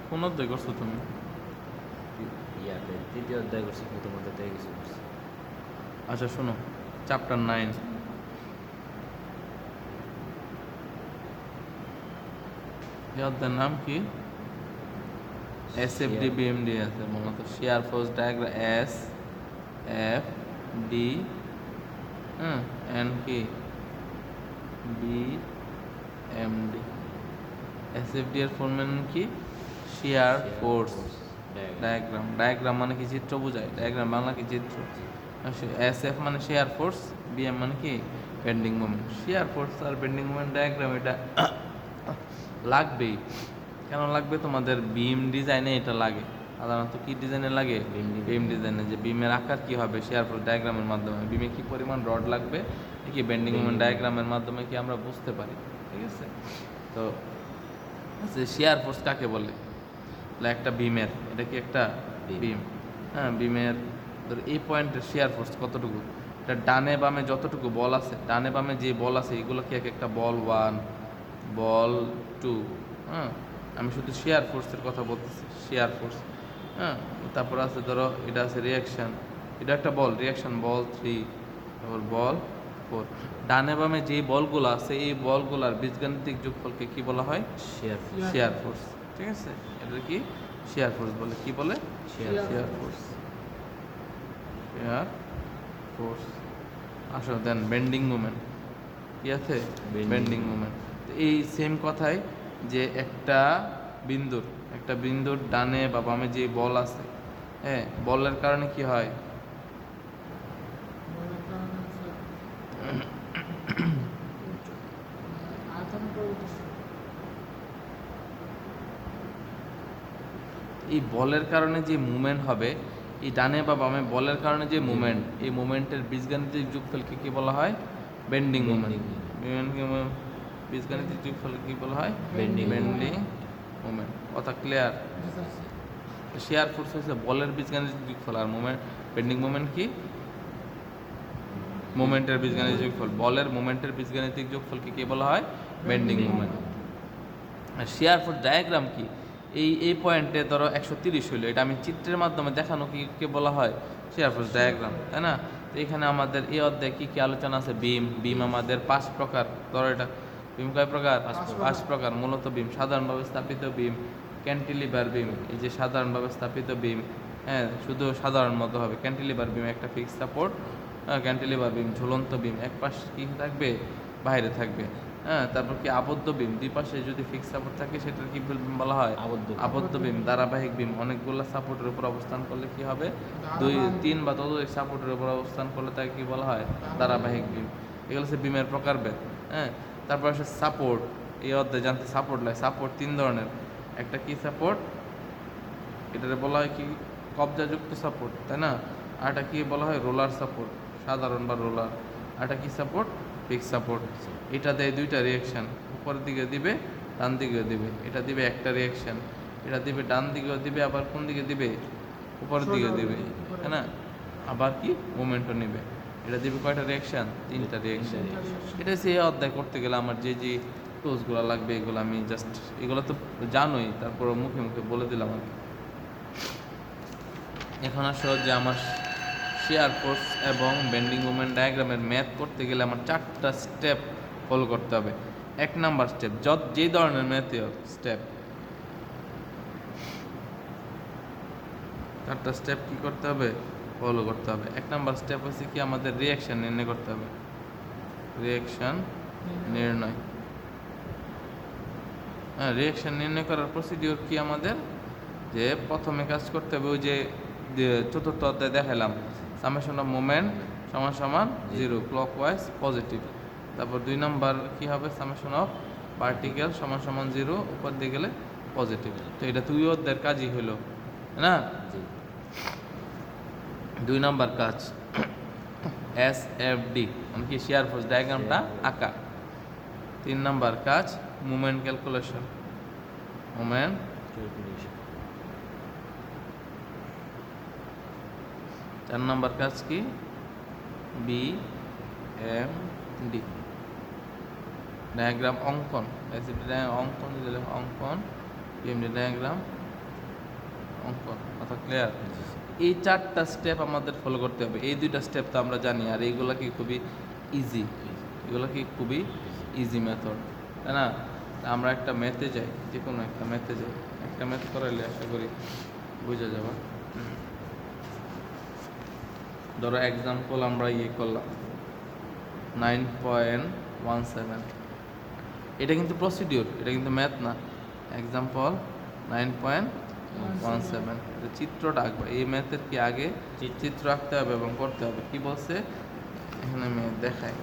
কোন অধ্যায় করছো তুমি? ইয়াতে তৃতীয় অধ্যায় করছি, প্রথম অধ্যায় থেকে কিছু করছি। আচ্ছা শোনো, চ্যাপ্টার 9, এই অধ্যায়ের নাম কি? SFD BMD আছে মূলত, share force diagram, S F D, হ্যাঁ, এন্ড কি বি এম ডি। SFD এর ফুল মিনিং কি? Share force diagram. ডায়াগ্রাম মানে কি? চিত্র বোঝায়। ডায়াগ্রাম বাংলা কি? চিত্র। SF মানে শেয়ার ফোর্স, BM মানে কি? Bending moment. শেয়ার ফোর্স আর বেন্ডিং মোমেন্ট ডায়াগ্রাম এটা লাগবেই। কেন লাগবে? তোমাদের বিম ডিজাইনে এটা লাগে। সাধারণত কি ডিজাইনে লাগে? বিম ডিজাইনে, যে বিমের আকার কি হবে শেয়ার ফোর্স ডায়াগ্রামের মাধ্যমে, বিমে কি পরিমাণ রড লাগবে, কি বেন্ডিং মোমেন্ট ডায়াগ্রামের মাধ্যমে কি আমরা বুঝতে পারি। ঠিক আছে? তো শেয়ার ফোর্স কাকে বলে? একটা বিমের, এটা কি একটা বিম, হ্যাঁ, বিমের ধর এই পয়েন্টের শেয়ার ফোর্স কতটুকু? এটা ডানে বামে যতটুকু বল আছে, ডানে বামে যে বল আছে এগুলো কি এক একটা বল 1, বল 2, হ্যাঁ, আমি শুধু শেয়ার ফোর্সের কথা বলতেছি, শেয়ার ফোর্স, হ্যাঁ। তারপর আছে ধরো এটা আছে রিয়াকশন, এটা একটা বল, রিয়াকশন বল 3, তারপর বল 4। ডানে বামে যে বলগুলো আছে এই বলগুলোর বীজগাণিতিক যোগফলকে কি বলা হয়? Share force. ঠিক আছে, এটা কি শেয়ার ফোর্স বলে। কি বলে? Share force, share force. আসলে দেন বেন্ডিং মোমেন্ট কি আছে? Bending moment. এই সেম কথাই, যে একটা বিন্দুর ডানে বা বামে যে বল আছে, হ্যাঁ, বলের কারণে কি হয়? এই বলের কারণে যে মুভমেন্ট হবে, এই ডানে বা বামে বলের কারণে যে মুভমেন্ট, এই মুভমেন্টের বীজগাণিতিক যোগফলকে কি বলা হয়? Bending movement. বীজগাণিতিক যোগফলকে কি বলা হয়? Bending movement. কথা ক্লিয়ার? শেয়ার ফোর্স হচ্ছে বলের বীজগাণিতিক যোগফল, আর মুভমেন্ট, বেন্ডিং মুভমেন্ট কি? মুভমেন্টের বীজগাণিতিক যোগফল। বলের মুভমেন্টের বীজগাণিতিক যোগফলকে কি বলা হয়? Bending movement. আর শেয়ার ফোর্স ডায়াগ্রাম কি? এই পয়েন্টে ধরো 130 হইলো, এটা আমি চিত্রের মাধ্যমে দেখানো কি বলা হয়? শেয়ার ফোর্স ডায়াগ্রাম, তাই না? তো এখানে আমাদের এই অধ্যায়ে কি আলোচনা আছে? বিম আমাদের 5 প্রকার। ধরো এটা বিম কয় প্রকার? 5 প্রকার। মূলত বিম সাধারণভাবে স্থাপিত বিম, ক্যান্টিলিভার বিম, এই যে সাধারণভাবে স্থাপিত বিম, হ্যাঁ, শুধু সাধারণ মতো হবে। ক্যান্টিলিভার বিম একটা ফিক্স সাপোর্ট, ক্যান্টিলিভার বিম ঝুলন্ত বিম, এক পাশ কি থাকবে? বাইরে থাকবে, হ্যাঁ। তারপর কি আবদ্ধ বিম, দুই পাশে যদি ফিক্স সাপোর্ট থাকে সেটার কি বিম বলা হয়? আবদ্ধ বিম। ধারাবাহিক বিম, অনেকগুলো সাপোর্টের উপর অবস্থান করলে কি হবে? 2, 3 বা ততোধিক সাপোর্টের উপর অবস্থান করলে তাকে কি বলা হয়? ধারাবাহিক বিম। এগুলো হচ্ছে বিমের প্রকারভেদ, হ্যাঁ। তারপর আসে সাপোর্ট। এই অধ্যায়ে জানতে সাপোর্ট লাগে। সাপোর্ট 3 ধরনের। একটা কি সাপোর্ট? এটাকে বলা হয় কি? কবজাযুক্ত সাপোর্ট, তাই না? আর এটা কি বলা হয়? রোলার সাপোর্ট, সাধারণ বা রোলার। আর এটা কি সাপোর্ট? Fix support. এটা দেয় দুইটা রিয়াকশন, উপরের দিকে দিবে, ডান দিকেও দিবে। এটা দিবে একটা রিয়াকশন, এটা দিবে ডান দিকেও দিবে, আবার কোন দিকে দিবে? উপরের দিকে দিবে, তাই না? আবার কি মোমেন্টও নেবে। এটা দিবে কয়টা রিয়াকশন? 3টা রিয়াকশন। এটা সে অধ্যায় করতে গেলে আমার যে টুলসগুলো লাগবে এগুলো আমি জাস্ট, এগুলো তো জানোই, তারপর মুখে মুখে বলে দিলাম আর কি। এখন আসো যে আমার শেয়ার ফোর্স এবং বেন্ডিং মোমেন্ট ডায়াগ্রামের ম্যাথ করতে গেলে আমার 4টা স্টেপ ফলো করতে হবে। 1 নাম্বার স্টেপ, যে ধরনের ম্যাথই হোক, স্টেপ 4টা স্টেপ কি করতে হবে? ফলো করতে হবে। 1 নাম্বার স্টেপ হচ্ছে কি? আমাদের রিয়াকশন নির্ণয় করতে হবে। রিয়াকশন নির্ণয়, হ্যাঁ। রিয়াকশন নির্ণয় করার প্রসিডিওর কি আমাদের? যে প্রথমে কাজ করতে হবে ওই যে চতুর্থ অধ্যায় দেখালাম, সামেশন অফ মোমেন্ট সমান সমান 0, ক্লকওয়াইজ পজিটিভ। তারপর 2 নাম্বার কি হবে? সামেশন অফ পার্টিকেল সমান সমান 0, উপর দিয়ে গেলে পজিটিভ। তো এটা 2 অধ্যায়ের কাজই হলো, না? 2 নাম্বার কাজ SFD, মানে কি? শেয়ার ফোর্স ডায়াগ্রামটা আঁকা। 3 নাম্বার কাজ মোমেন্ট ক্যালকুলেশন, মোমেন্ট। 4 নাম্বার কাজ কি? BMD, ডায়াগ্রাম অঙ্কন। অঙ্কন দিলে অঙ্কন, BMD ডায়াগ্রাম অঙ্কন। কথা ক্লিয়ার? এই 4টা স্টেপ আমাদের ফলো করতে হবে। এই 2টা স্টেপ তো আমরা জানি, আর এইগুলা কি খুবই ইজি, এগুলো কি খুবই ইজি মেথড, তাই না? তা আমরা একটা ম্যাথে যাই, যে কোনো একটা ম্যাথে যাই, একটা ম্যাথ করাইলে আশা করি বুঝে যাবা। ধরো এক্সাম্পল আমরা করলাম 9.17, এটা কিন্তু প্রসিডিওর, এটা কিন্তু ম্যাথ না। এক্সাম্পল 9.17, চিত্রটা আঁকবো। এই ম্যাথের কি আগে চিত্র আঁকতে হবে এবং করতে হবে। কি বলছে এখানে আমি দেখাই,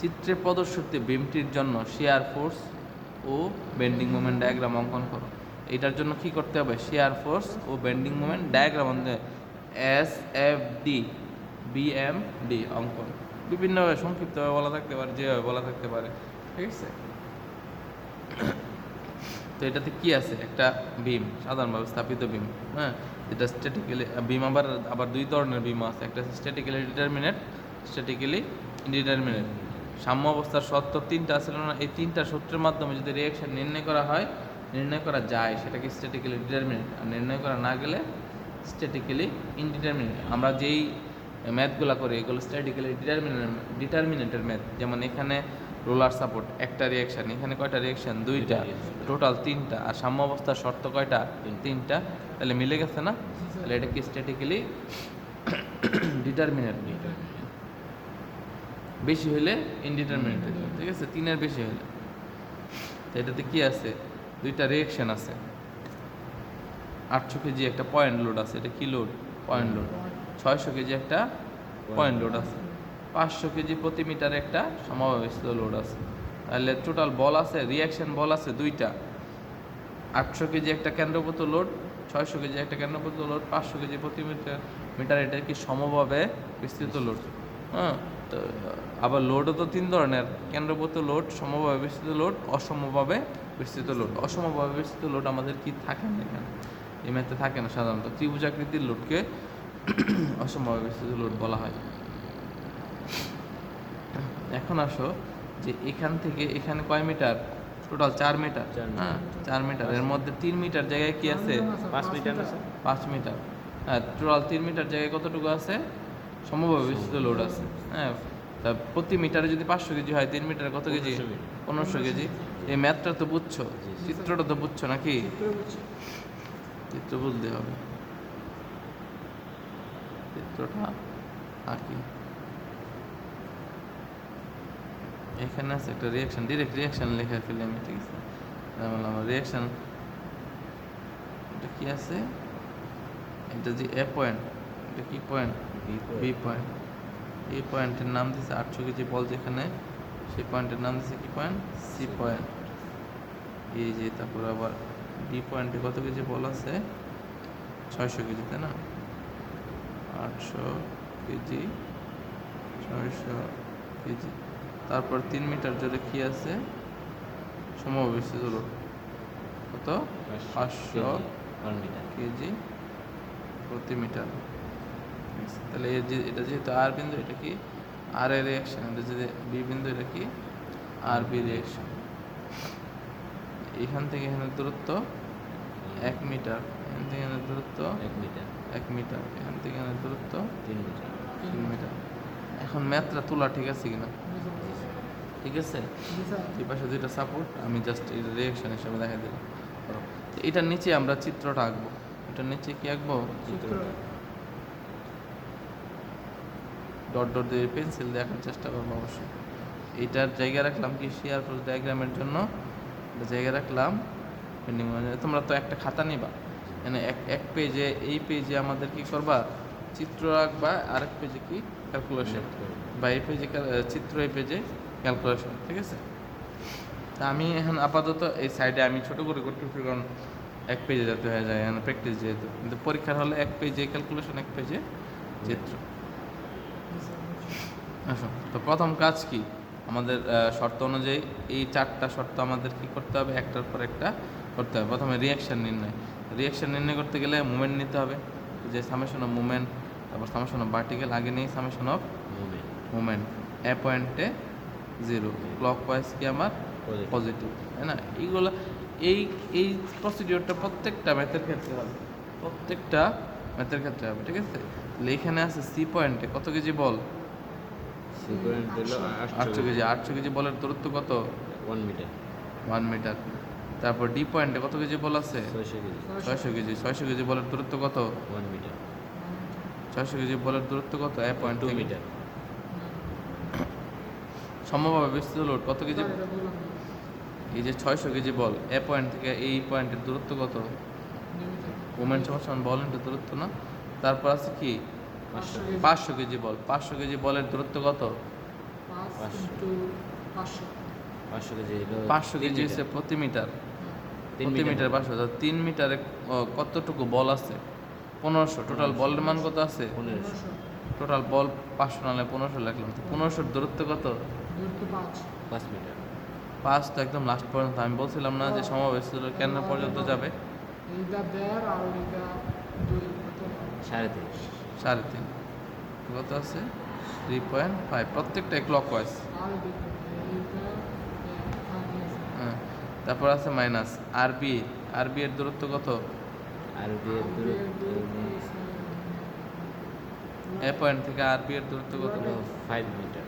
চিত্রে প্রদর্শিত বিমটির জন্য শিয়ার ফোর্স ও বেন্ডিং মোমেন্ট ডায়াগ্রাম অঙ্কন করো। এটার জন্য কি করতে হবে? শিয়ার ফোর্স ও bending moment diagram SFD BMD অঙ্কন। বিভিন্নভাবে সংক্ষিপ্তভাবে বলা থাকতে পারে, যেভাবে বলা থাকতে পারে, ঠিক আছে? তো এটাতে কি আছে? একটা বিম, সাধারণভাবে স্থাপিত বিম, হ্যাঁ, এটা স্ট্যাটিক্যালি বিম। আবার 2 ধরনের বিম আছে, একটা স্ট্যাটিক্যালি ডিটারমিনেট, স্ট্যাটিক্যালি ইনডিটারমিনেট। সাম্য অবস্থার শর্ত 3টা আছে না? এই 3টা সূত্রের মাধ্যমে যদি রিঅ্যাকশন নির্ণয় করা হয়, নির্ণয় করা যায়, সেটাকে স্ট্যাটিক্যালি ডিটারমিনেট। আর নির্ণয় করা না গেলে স্ট্যাটিক্যালি ইনডিটারমিনেট। আমরা যেই ম্যাথগুলো করি এগুলো স্ট্যাটিক্যালি ডিটারমিনেটের ম্যাথ। যেমন এখানে রোলার সাপোর্ট, একটা রিঅ্যাকশন, এখানে কয়টা রিঅ্যাকশন? 2টা, টোটাল 3টা। আর সাম্য অবস্থার শর্ত কয়টা? 3টা। তাহলে মিলে গেছে না? তাহলে এটা কি স্ট্যাটিক্যালি ডিটারমিনেট। বেশি হলে ইনডিটারমিনেট, ঠিক আছে? 3-এর বেশি হলে। তো এটাতে কি আছে? 2টা রিঅ্যাকশন আছে। 800 কেজি একটা পয়েন্ট লোড আছে, এটা কি লোড? Point load. 600 কেজি একটা পয়েন্ট লোড আছে। 500 কেজি প্রতি মিটারে একটা সমব্যবস্থিত লোড আছে। তাহলে টোটাল বল আছে, রিঅ্যাকশন বল আছে 2টা। 800 কেজি একটা কেন্দ্রগত লোড, 600 কেজি একটা কেন্দ্রগত লোড, 500 কেজি প্রতি মিটার, এটা কি সমভাবে বিস্তৃত লোড। হ্যাঁ, তো আবার লোডও তো 3 ধরনের, কেন্দ্রগত লোড, সমভাবে বিস্তৃত লোড, অসমভাবে বিস্তৃত লোড। অসমভাবে বিস্তৃত লোড আমাদের কি থাকে না এখানে, এই ম্যাথে থাকে না সাধারণত। ত্রিভুজাকৃতির লোডকে অসমভাবে বিস্তৃত লোড বলা হয়। এখন আসো যে এখান থেকে এখানে কয় মিটার? Total 4 metre. হ্যাঁ, 4 মিটার। এর মধ্যে 3 মিটার জায়গায় কি আছে? 5 মিটার আছে। 5 মিটার। হ্যাঁ, টোটাল 3 মিটার জায়গায় কতটুকু আছে? সমভাবে বিস্তৃত লোড আছে। হ্যাঁ, তা প্রতি মিটারে যদি 500 কেজি হয়, 3 মিটারে কত কেজি? 1500 কেজি। এই ম্যাথটা তো বুঝছো, চিত্রটা তো বুঝছো নাকি? চিত্র বুঝতে হবে, চিত্রটা আঁকি। এখানে আছে একটা রিঅ্যাকশন, ডিরেক্ট রিঅ্যাকশন লেখা ফেলি আমি, ঠিক আছে? তাহলে আমার রিঅ্যাকশন এটা কি আছে? এটা যে এ পয়েন্ট, এটা কি পয়েন্ট? B point. এই পয়েন্টের নাম দিয়েছে 800 কেজি বল যেখানে, সেই পয়েন্টের নাম দিয়েছে কি পয়েন্ট? C point. এই যে তারপর আবার বি পয়েন্টে কত কেজি বল আছে? 600 কেজি, তাই না? 800 কেজি, 600 কেজি। তারপর 3 মিটার জুড়ে কি আছে? সমবিস্থিত লোড কত? 500 কেজি প্রতি মিটার। তাহলে এটা যেহেতু আর বিন্দু, এটা কি আর এর রিঅ্যাকশন। এটা যদি বি বিন্দু, এটা কি আর বি রিঅ্যাকশন। এখান থেকে এখানে দূরত্ব 1 মিটার, এখান থেকে এখানে দূরত্ব 1 মিটার, 1 মিটার, এখান থেকে এখানে দূরত্ব 3 মিটার। 3 মিটার। এখন ম্যাথটা তোলা ঠিক আছে কিনা? ঠিক আছে। এই পাশে 2টা সাপোর্ট, আমি জাস্ট এই রিঅ্যাকশন হিসেবে দেখা দিলাম। এটার নিচে আমরা চিত্রটা আঁকবো। এটার নিচে কি আঁকবো? ডট ডট দিয়ে পেন্সিল দিয়ে আঁকার চেষ্টা করবো অবশ্যই। এইটার জায়গা রাখলাম কি? শিয়ার ফোর্স ডায়াগ্রামের জন্য জায়গা রাখলাম পেন্ডিং। তোমরা তো একটা খাতা নিবা, মানে এক পেজে, এই পেজে আমাদের কি করবা? চিত্র আঁকবা, আরেক পেজে কি ক্যালকুলেশন, বা এই পেজে চিত্র, এই পেজে ক্যালকুলেশন, ঠিক আছে? তা আমি এখন আপাতত এই সাইডে আমি ছোটো করে করতেছি, কারণ এক পেজে যেতে হয়ে যায়, এখন প্র্যাকটিস যেহেতু। কিন্তু পরীক্ষার হলে এক পেজে ক্যালকুলেশন, এক পেজে চিত্র। আসো, তো প্রথম কাজ কি? আমাদের শর্ত অনুযায়ী এই 4টা শর্ত আমাদের কি করতে হবে? একটার পর একটা করতে হবে। প্রথমে রিঅ্যাকশন নির্ণয়। রিঅ্যাকশন নির্ণয় করতে গেলে মুভমেন্ট নিতে হবে, যে সামেশন অফ মুভমেন্ট, তারপর সামেশন অফ ভার্টিক্যাল, আগে নেই সামেশন অফ মুভমেন্ট। এ পয়েন্টে 0, ক্লক ওয়াইজ কি আমার? পজিটিভ, তাই না? এই এই প্রসিডিওরটা প্রত্যেকটা ম্যাথের ক্ষেত্রে হবে, প্রত্যেকটা ম্যাথের ক্ষেত্রে হবে, ঠিক আছে? তাহলে এখানে আছে সি পয়েন্টে কত কেজি বল? সি পয়েন্ট হলো 800 কেজি। 800 কেজি বলের দূরত্ব কত? 1 মিটার। 1 মিটার। তারপর ডি পয়েন্টে কত কেজি বল আছে? 600 কেজি। 600 কেজি। 600 কেজি বলের দূরত্ব কত? 1 মিটার। 600 কেজি বলের দূরত্ব কত? এ পয়েন্ট 2 থেকে মিটার। সম্ভবভাবে বিস্তৃত লোড কত কেজি? এই যে 600 কেজি বল এ পয়েন্ট থেকে এই পয়েন্টের দূরত্ব কত? মোমেন্ট সমান বল ইন্টু দূরত্ব না? তারপর আছে কি 500 কেজি বল। 500 কেজি বলের দূরত্ব কত? 500 কেজি হলো 500 কেজি হচ্ছে প্রতি মিটার। 3 প্রতি মিটার 500, 3 মিটারে কতটুকু বল আছে? 1500। টোটাল বলের মান কত আছে? 1500। টোটাল বল 500 নাহলে 1500 লিখলাম। তো 1500 দূরত্ব কত? 5 মিটার। 5 তো একদম লাস্ট পর্যন্ত। আমি বলছিলাম না যে সমাবেশ কেন পর্যন্ত যাবে? 3.5। 3.5 কত আছে? 3.5। প্রত্যেকটা ক্লকওয়াইজ। হ্যাঁ, তারপর আছে মাইনাস আরবি। আরবি এর দূরত্ব কত? আর এর দূরত্ব এ পয়েন্ট থেকে আরবি এর দূরত্ব কত? হলো 5 মিটার।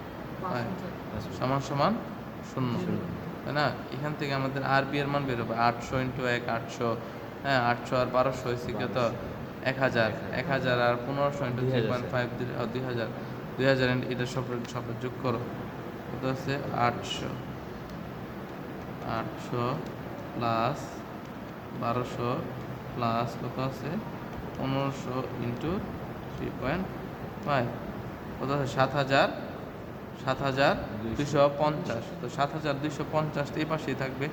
সমান সমান 0, তাই না? এখান থেকে আমাদের আরবি এর মান বের হবে 800 ইন্টু 1 800। হ্যাঁ, 800 আর 1200 হয়েছে কত? 1000। 1000 আর 1500 ইন্টু 3.5 2000। 2000 এটা সব যোগ করো, কত আছে? 800 প্লাস 1200 প্লাস কত আছে? 1500 ইন্টু 3.5 কত আছে? 7250। তো 7250 এই পাশেই থাকবে,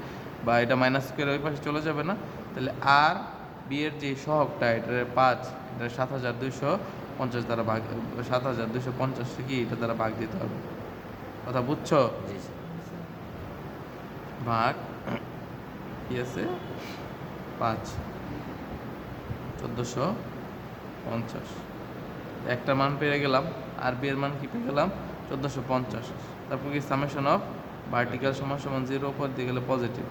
বা এটা মাইনাস করে ওই পাশে চলে যাবে না? তাহলে আর বি এর যে সহগটা এটা 5, এটা 7250 দ্বারা ভাগ, 7250 কি এটা দ্বারা ভাগ দিতে হবে। কথা বুঝছো? জি স্যার। ভাগ কি আছে? 5, 1450। একটা মান পেয়ে গেলাম, আর বি এর মান কি পেয়ে গেলাম? 1450। তারপর কি সামেশন অফ ভার্টিক্যাল সমান সমান 0 উপর দিয়ে গেলে পজিটিভ,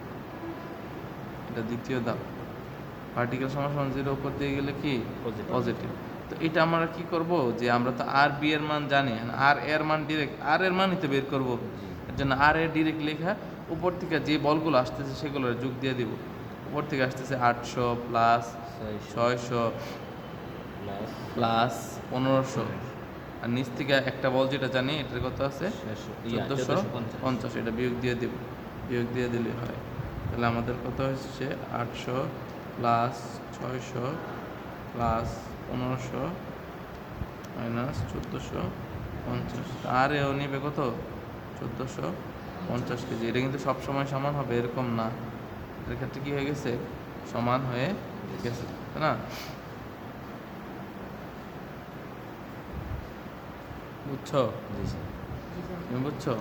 এটা দ্বিতীয় ধাপ। ভার্টিক্যাল সমান সমান 0 উপর দিয়ে গেলে কি? পজিটিভ। তো এটা আমরা কি করব, যে আমরা তো আর বি এর মান জানি, আর এর মান ডিরেক্ট আর এর মানই তো বের করব। এর জন্য আর এর ডিরেক্ট লেখা, উপর থেকে যে বলগুলো আসতেছে সেগুলো যোগ দিয়ে দিব। উপর থেকে আসতেছে 800 প্লাস 600 প্লাস 1500, আর নিচ থেকে একটা বল যেটা জানি এটার কত আছে? 1450। এটা বিয়োগ দিয়ে দেব, বিয়োগ দিয়ে দিলে হয়। তাহলে আমাদের কত হচ্ছে? 800 প্লাস 600 প্লাস 1500 মাইনাস 1450। আর এও নিবে কত? 1450 কেজি। এটা কিন্তু সবসময় সমান হবে এরকম না, এর ক্ষেত্রে কি হয়ে গেছে? সমান হয়ে গেছে, তাই না? বুঝছো? জি স্যার। তুমি বুঝছো?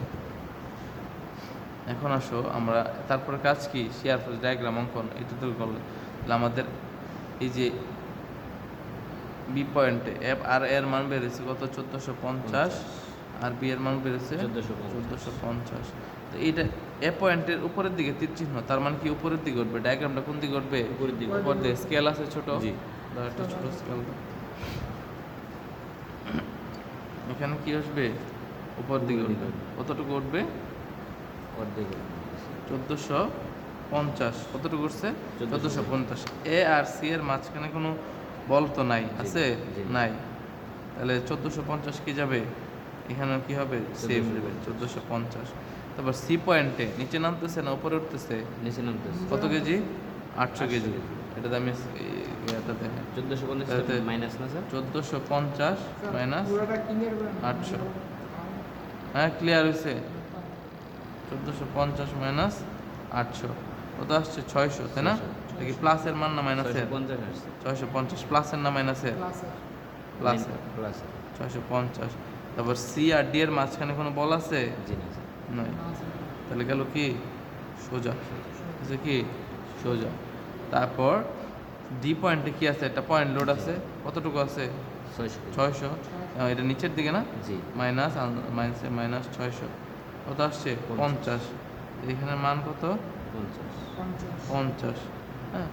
এখন আসো আমরা তারপরে কাজ কি? শেয়ার ফোর্স ডায়াগ্রাম অঙ্কন। এটা তো করলে তাহলে আমাদের এই যে বি পয়েন্টে এফ আর এর মান বেড়েছে কত? 1450, আর বি এর মান বেড়েছে 1450। তো এইটা এ পয়েন্টের উপরের দিকে তীর চিহ্ন, তার মানে কি উপরের দিকে উঠবে? ডায়াগ্রামটা কোন দিকে উঠবে? উপরের দিকে। উপর দিয়ে। স্কেল আছে ছোট? জি। দাও একটা ছোট স্কেল দাও। এখানে কি আসবে? উপর দিকে উঠবে। কতটুকু উঠবে? অর্ধেক। 1450। কতটুকু উঠছে? 1450। 1450। এ আর সি এর মাঝখানে কোনো বল তো নাই, আছে? জি। নাই। তাহলে 1450 কি যাবে? এখানে কি হবে? সেম যাবে 1450। তারপর সি পয়েন্টে নিচে নামতেছে না উপরে উঠতেছে? নিচে নামতেছে। কত কেজি? 800 কেজি। 800 কেজি। এটাতে আমি এটা দেখেন 1450 মাইনাস না স্যার? 1450 মাইনাস 800। হ্যাঁ, ক্লিয়ার হয়েছে? 1450 মাইনাস 800 কত আসছে? 600, তাই না? 600। এটা কি প্লাসের মান না মাইনাসের? 650 আসছে। 650 প্লাসের না মাইনাসের? প্লাসের। প্লাস। 650। তারপর সি আর ডি এর মাঝখানে কোনো বল আছে? জি না স্যার। নয়। তাহলে গেল কি? সোজা। আছে কি? সোজা। তারপর ডি পয়েন্টে কি আছে? একটা পয়েন্ট লোড আছে, কতটুকু আছে? 600 কেজি। 600। এটা নিচের দিকে না? জি। মাইনাস মাইনাস 600 কত আসছে? 50। এখানে মান কত? 50। হ্যাঁ,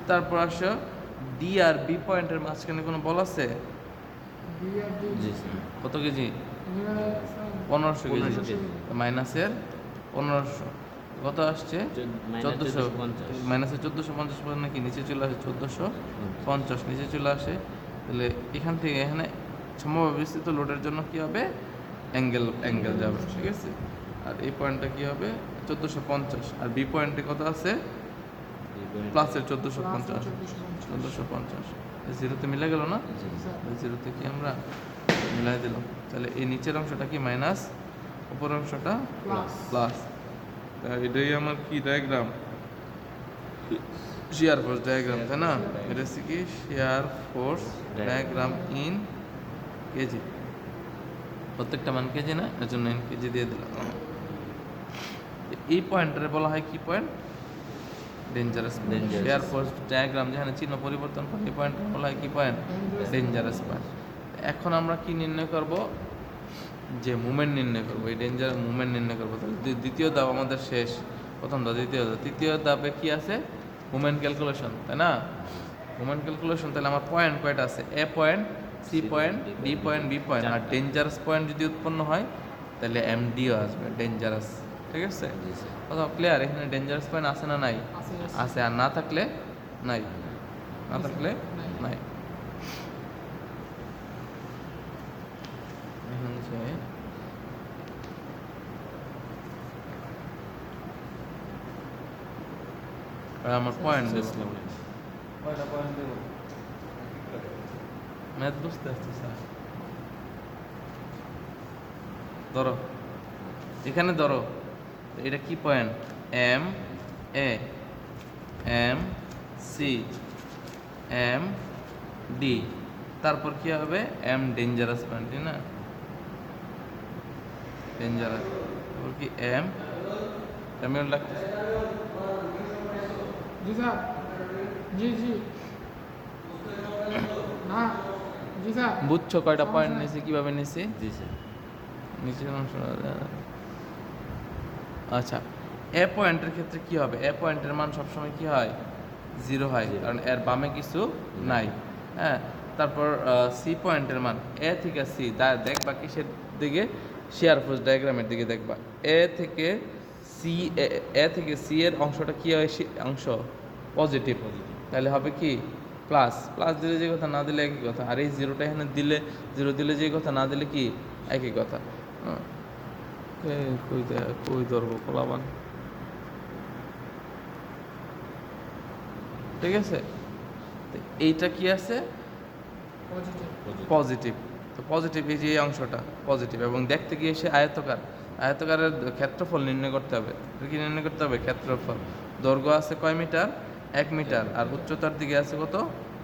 তারপর আসো ডি আর বি পয়েন্টের মাঝখানে কোনো বল আছে? জি স্যার। কত কেজি? 1500 কেজি। 1500 কেজি। মাইনাসের 1500 কত আসছে? 1400। মাইনাসের 1450 পর নাকি নিচে চলে আসে 1450 নিচে চলে আসে। তাহলে এখান থেকে এখানে সমভাবে বিস্তৃত লোডের জন্য কি হবে? অ্যাঙ্গেল যাবে, ঠিক আছে। আর এই পয়েন্টটা কি হবে? 1450। আর বি পয়েন্টে কত আছে? প্লাসের 1450। 1450 জিরোতে মিলে গেল না? জিরোতে কি আমরা মিলাই দিলাম। তাহলে এই নিচের অংশটা কি মাইনাস, উপর অংশটা প্লাস। তা এটাই আমার কি ডায়াগ্রাম? শিয়ার ফোর্স ডায়াগ্রাম, তাই না? এটা হচ্ছে কি shear force diagram in KG. প্রত্যেকটা মান কেজি না, এর জন্য ইন কেজি দিয়ে দিলাম। এই পয়েন্টটারে বলা হয় কি point? Dangerous point. Shear force diagram যেখানে চিহ্ন পরিবর্তন করে এই পয়েন্ট বলা হয় কি পয়েন্ট? Dangerous point. এখন আমরা কি নির্ণয় করব? যে মুভমেন্ট নির্ণয় করবো, এই ডেঞ্জার মুভমেন্ট নির্ণয় করবো। তাহলে দ্বিতীয় ধাপ আমাদের শেষ। প্রথম ধাপ, দ্বিতীয় ধাপ। তৃতীয় ধাপে কি আছে? মুভমেন্ট ক্যালকুলেশন, তাই না? Movement calculation. তাহলে আমার পয়েন্ট কয়টা আছে? A point, C point, D point, B point. আর ডেঞ্জারাস পয়েন্ট যদি উৎপন্ন হয় তাহলে এমডিও আসবে, ডেঞ্জারাস। ঠিক আছে? কথা ক্লিয়ার? এখানে ডেঞ্জারাস পয়েন্ট আছে না নাই? আছে। আর না থাকলে নাই, না থাকলে নাই। আমার পয়েন্ট দেবো, কয়টা পয়েন্ট দেবো? ম্যাথ বুঝতে আসছে স্যার। ধরো এখানে ধরো এটা কি point? M A, M C, M D. তারপর কি হবে? এম ডেঞ্জারাস পয়েন্ট, তাই না? ডেঞ্জারাস। তারপর কি এম এম লাগতেছে। जी साहब, जी जी, हाँ जी साहब। বুঝছো কয়টা পয়েন্ট নিয়েছি, কিভাবে নিয়েছি? জি স্যার। নিচের অংশ। আচ্ছা, এ পয়েন্টের ক্ষেত্রে কি হবে? এ পয়েন্টের মান সবসময় কি হয়? 0 হয়, কারণ এর বামে কিছু নাই। হ্যাঁ, তারপর সি পয়েন্টের মান, এ থেকে সি দেখবা কিসের দিকে? শিয়ার ফোর্স ডায়াগ্রামের দিকে দেখবা। এ থেকে সি, এ থেকে সি এর অংশটা কি হয়? অংশ পজিটিভ। তাহলে হবে কি? প্লাস। প্লাস দিলে যে কথা, না দিলে একই কথা। আর এই জিরোটা এখানে দিলে, জিরো দিলে যে কথা, না দিলে কি একই কথা। কই ধরবো কলাবান? ঠিক আছে, এইটা কি আছে? পজিটিভ। তো পজিটিভ, এই যে এই অংশটা পজিটিভ, এবং দেখতে গিয়ে সে আয়তকার। আয়তকারের ক্ষেত্রফল নির্ণয় করতে হবে। কি নির্ণয় করতে হবে? ক্ষেত্রফল। দৈর্ঘ্য আছে কয় মিটার? 1 মিটার। আর উচ্চতার দিকে আছে কত?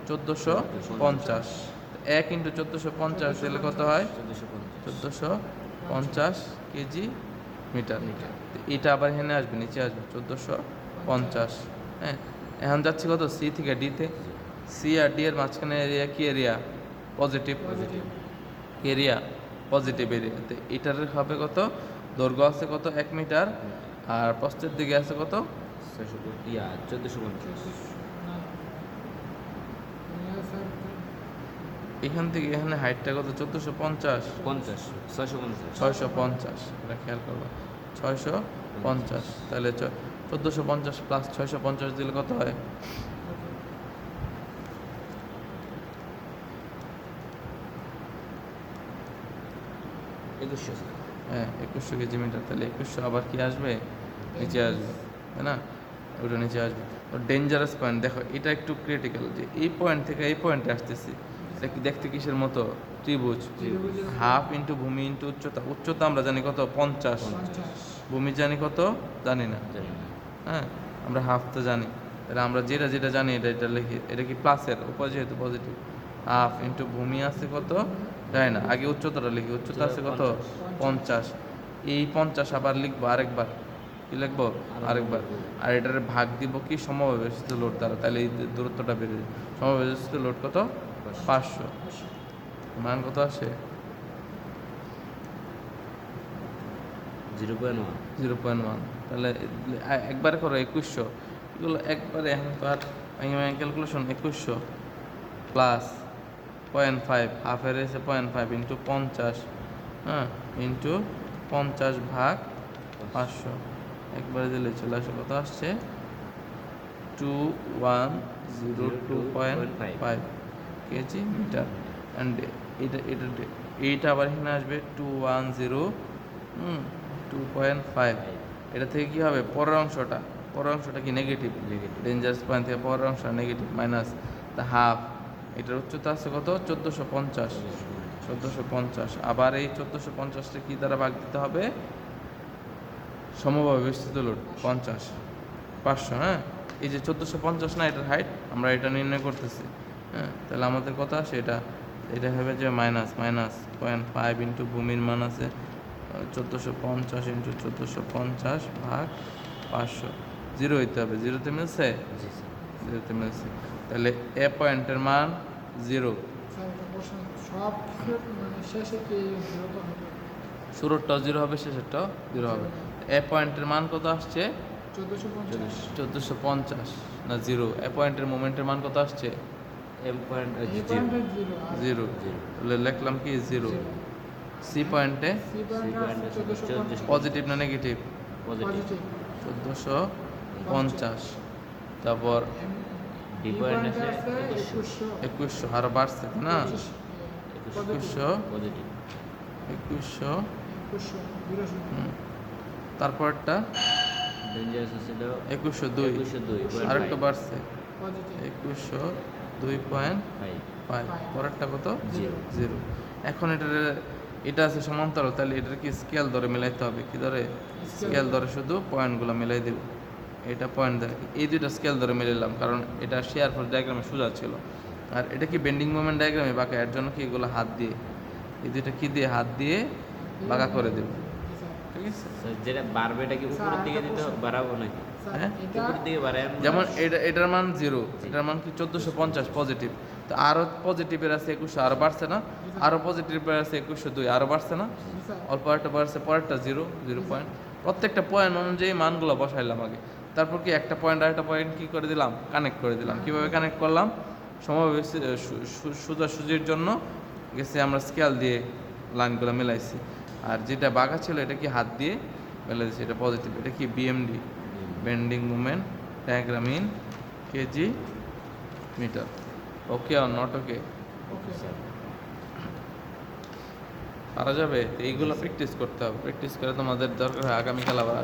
1450। 1 ইন্টু 1450 দিলে কত হয়? 1450 কেজি মিটার। এটা আবার এখানে আসবে, নিচে আসবে 1450। হ্যাঁ, এখন যাচ্ছি কত? সি থেকে ডিতে। সি আর ডি এর মাঝখানে এরিয়া কি? Area positive. Area positive area. তো এটার হবে কত? দৈর্ঘ্য আছে কত? 1 মিটার। আর প্রস্থের দিকে আছে কত? 1450। এখান থেকে এখানে হাইটটা কত? 1450, 650। এটা খেয়াল করবো, 650। তাহলে 1450 প্লাস 650 দিলে কত হয়? হ্যাঁ, 2100 কেজি মিটার। তাহলে 2100 আবার কি আসবে? নিচে আসবে, তাই না? ওটা নিচে আসবে। তো ডেঞ্জারাস পয়েন্ট দেখো, এটা একটু ক্রিটিক্যাল, যে এই পয়েন্ট থেকে এই পয়েন্টে আসতেছি। এটা কি দেখতে কিসের মতো? ত্রিভুজ। হাফ ইন্টু ভূমি ইন্টু উচ্চতা। উচ্চতা আমরা জানি কত? 50। ভূমি জানি কত? জানি না। হ্যাঁ, আমরা হাফ তো জানি। তাহলে আমরা যেটা যেটা জানি এটা লিখি। এটা কি প্লাসের উপর, যেহেতু পজিটিভ। হাফ ইন্টু ভূমি আছে কত? জানি না। আগে উচ্চতাটা লিখি। উচ্চতা আছে কত? 50। এই 50 আবার লিখবো আরেকবার। কি লিখবো? আরেকবার। আর এটার ভাগ দিব কি? সমবেষ্টিত লোড দ্বারা। তাহলে এই দূরত্বটা বেড়ে যায়। সমবেষ্টিত লোড কত? 500। মান কত আসে? 0.1। 0.1। তাহলে একবারে করো 2100, এগুলো একবারে এখন তো আর ক্যালকুলেশন 2100 প্লাস 0.5, হাফের এসে 0.5 ইন্টু 50, হ্যাঁ, ইন্টু 50 ভাগ 500, একবারে দিলে চলে আসে কত আসছে 2102.5 কেজি মিটার। অ্যান্ড এইটা আবার এখানে আসবে 210.5। এটা থেকে কি হবে পরের অংশটা কি নেগেটিভ, ডেঞ্জারাস পয়েন্ট থেকে পরের অংশ নেগেটিভ মাইনাস দ্য হাফ। এটার উচ্চতা আছে কত 1450। আবার এই 1450টা কি দ্বারা ভাগ দিতে হবে, সমভাবে বিস্তৃত লোড 50 500, হ্যাঁ। এই যে 1450 না, এটার হাইট আমরা এটা নির্ণয় করতেছি, হ্যাঁ। তাহলে আমাদের কত আসে এটা হবে যে মাইনাস 0.5 ইন্টু ভূমির মান আছে 1450 ইন্টু 1450 ভাগ 500, জিরো হইতে হবে। জিরোতে মিলছে, জি স্যার। জিরোতে মিলছে। তাহলে এ পয়েন্টের মান 0, স্যার একটা প্রশ্ন, সব মানে শেষে কি জিরোটা হবে? শুরুরটাও 0 হবে, শেষেরটাও 0 হবে। এ পয়েন্টের মান কত আসছে 1450। 1450 না 0। এ পয়েন্টের মোমেন্টের মান কত আসছে এম পয়েন্ট এই জিরো। পয়েন্টে জিরো আর 0, তাহলে লিখলাম কি 0। সি পয়েন্টে সি পয়েন্টে আছে 1450 পজিটিভ না নেগেটিভ, পজিটিভ। পজিটিভ। 1450। তারপর ডি ডি পয়েন্ট পয়েন্টে আছে আছে 2100, আরো বাড়ছে তাই না, 2100 পজিটিভ। 2100। 2100 তারপরটা ডেঞ্জারাস ছিল 2102, 2102.5 আর একটু বাড়ছে পজিটিভ 2102.5। ফাইভ। পরেরটা কত জিরো। 0। এখন এটা আছে সমান্তরাল, তাহলে এটার কি স্কেল ধরে মিলাইতে হবে, কি ধরে স্কেল ধরে শুধু পয়েন্টগুলো মিলাই দেব। এটা পয়েন্ট ধরে এই দুইটা স্কেল ধরে মিলাইলাম, কারণ এটা শেয়ার ফোর্স ডায়াগ্রামে সোজা ছিল, আর এটা কি বেন্ডিং মোমেন্ট ডায়াগ্রামে বাঁকা, এর জন্য কি এগুলো হাত দিয়ে, এই দুইটা কি দিয়ে হাত দিয়ে বাঁকা করে দেব, ঠিক আছে। স্যার যেটা বাড়বে এটা কি উপরের দিকে দিতে হবে, বাড়াবো নাকি হ্যাঁ, উপরের দিকে বাড়ায় যেমন এটার মান 0, এটার মান কি 1450 পজিটিভ, তো আরো পজিটিভের আছে 2100, আরো বাড়ছে না, আরো পজিটিভের আছে 2102, আরো বাড়ছে না, অল্প একটা বাড়ছে, পরেরটা 0 পয়েন্ট। প্রত্যেকটা পয়েন্ট অনুযায়ী মানগুলো বসাইলাম আগে, তারপর কি একটা পয়েন্ট আর একটা পয়েন্ট কি করে দিলাম, কানেক্ট করে দিলাম। কিভাবে কানেক্ট করলাম, সমভাবে সোজাসুজির জন্য গেছে আমরা স্কেল দিয়ে লাইনগুলো মিলাইছি, আর যেটা বাঁকা ছিল এটা কি হাত দিয়ে মিলাই দিয়েছি, এটা পজিটিভ। এটা কি BMD, bending movement diagram in kg metre. Okay or not okay, okay sir. পারা যাবে। এইগুলো প্র্যাকটিস করতে হবে, প্র্যাকটিস করে তোমাদের দরকার হয় আগামীকাল আবার আসবে।